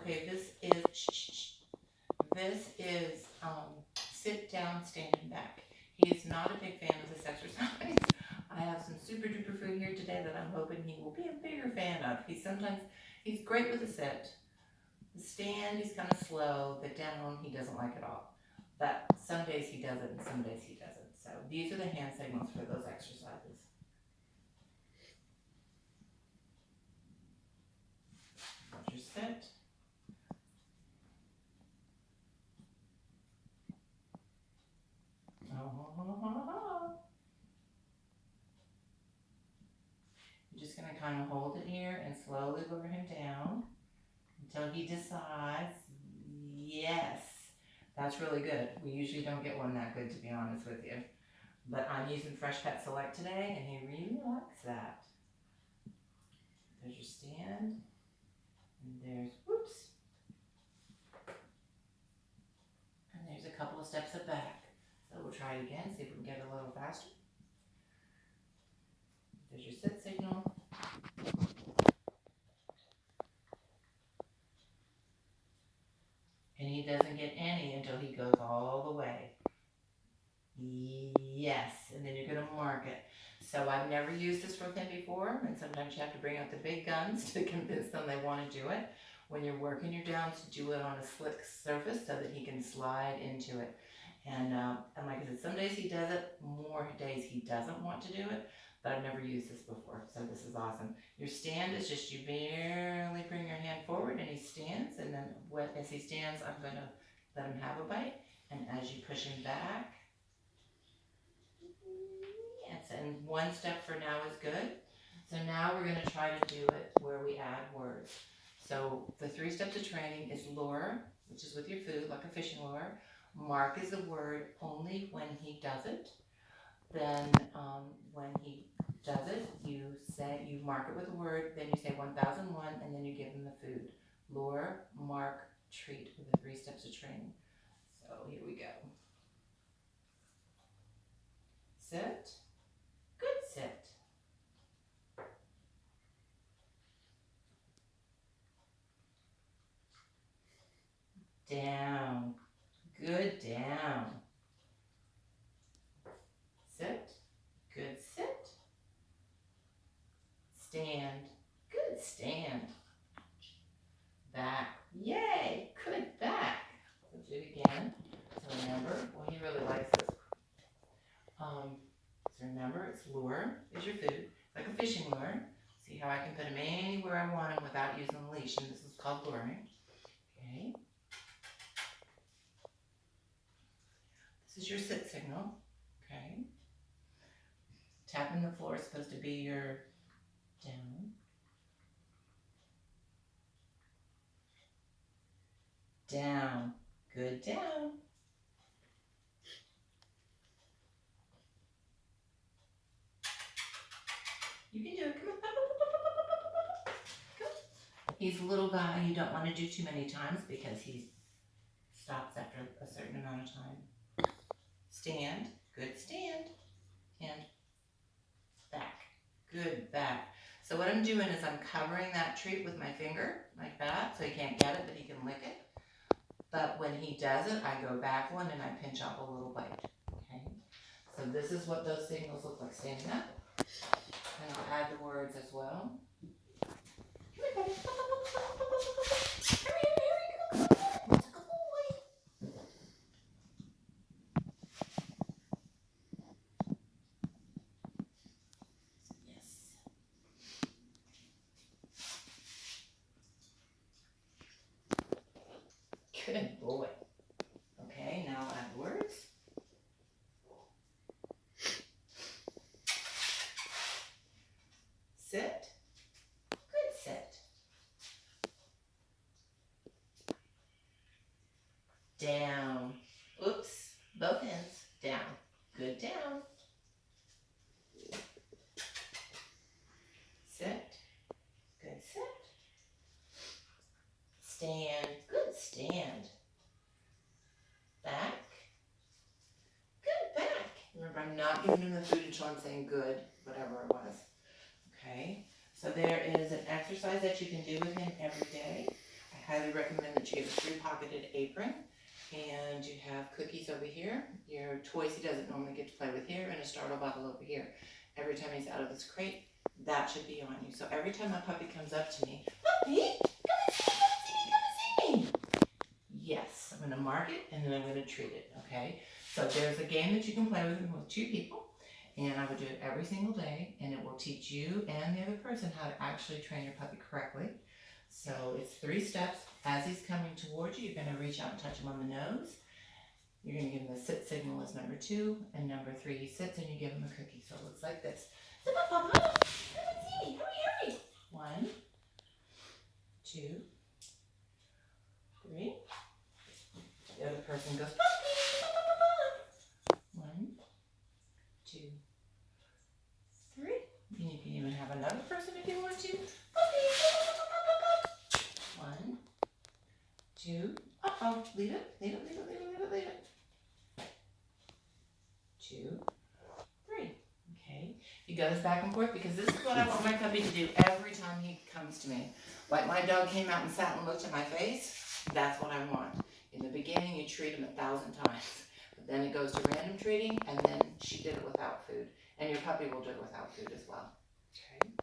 Okay, this is, this is sit down, standing back. He is not a big fan of this exercise. I have some super duper food here today that I'm hoping he will be a bigger fan of. He's great with the sit. The stand, he's kind of slow. The down, he doesn't like at all. But some days he does it and some days he doesn't. So these are the hand signals for those exercises. There's your sit. You're just going to kind of hold it here and slowly lower him down until he decides, yes. That's really good. We usually don't get one that good, to be honest with you. But I'm using Freshpet Select today, and he really likes that. There's your stand. And there's, whoops. And there's a couple of steps of back. So we'll try it again, see if we can get it a little faster. There's your sit signal. And he doesn't get any until he goes all the way. Yes, and then you're going to mark it. So I've never used this with him before, and sometimes you have to bring out the big guns to convince them they want to do it. When you're working your downs, do it on a slick surface so that he can slide into it. And like I said, some days he does it, more days he doesn't want to do it, but I've never used this before, so this is awesome. Your stand is just you barely bring your hand forward and he stands, and then as he stands, I'm going to let him have a bite, and as you push him back, yes, and one step for now is good. So now we're going to try to do it where we add words. So the 3 steps of training is lure, which is with your food, like a fishing lure. Mark is the word only when he does it. Then when he does it, you mark it with a word, then you say 1001, and then you give him the food. Lure, mark, treat with the 3 steps of training. So here we go. Sit. Good sit. Down. Good down. Sit. Good sit. Stand. Good stand. Back. Yay! Good back. Let's do it again. So remember, well, he really likes this. So remember, it's lure is your food. It's like a fishing lure. See how I can put him anywhere I want him without using the leash, and this is called luring. Okay. This is your sit signal. Okay. Tapping the floor is supposed to be your down. Down. Good down. You can do it. Come on. Come. He's a little guy. You don't want to do too many times because he stops after a certain amount of time. Stand. Good stand. And back. Good back. So what I'm doing is I'm covering that treat with my finger like that so he can't get it, but he can lick it. But when he does it, I go back one and I pinch off a little bite. Okay. So this is what those signals look like standing up. And I'll add the words as well. Come here, buddy. Come here we go. It's a good boy. Yes. Good boy. Okay, now I'll add words. Sit. Good sit. Down. Oops. Both ends. Down. Good down. Sit. Good sit. Stand. Good stand. Back. Good back. Remember, I'm not giving him the food until I'm saying good, whatever it was. Okay? So there is an exercise that you can do with him every day. I highly recommend that you get a 3-pocketed apron. And you have cookies over here, your toys he doesn't normally get to play with here, and a Startle bottle over here. Every time he's out of this crate, that should be on you. So every time my puppy comes up to me, puppy, come and see me, come and see me, come and see me. Yes, I'm gonna mark it and then I'm gonna treat it, okay? So there's a game that you can play with 2 people, and I would do it every single day, and it will teach you and the other person how to actually train your puppy correctly. So it's 3 steps. As he's coming towards you, you're going to reach out and touch him on the nose. You're going to give him the sit signal as number 2, and number 3 he sits and you give him a cookie. So it looks like this. Come on, Papa. Come and see me. Hurry, hurry. 1, 2, 3. The other person goes, Puppy. 1, 2, 3. And you can even have another person if you want to. Puppy. 1, 2. Uh-oh. Leave it. Leave it. Leave it. Leave it. Leave it. Leave it. 2, 3. Okay. He goes back and forth because this is what I want my puppy to do every time he comes to me. Like my dog came out and sat and looked at my face. That's what I want. In the beginning, you treat him 1,000 times. But then it goes to random treating, and then she did it without food. And your puppy will do it without food as well. Okay.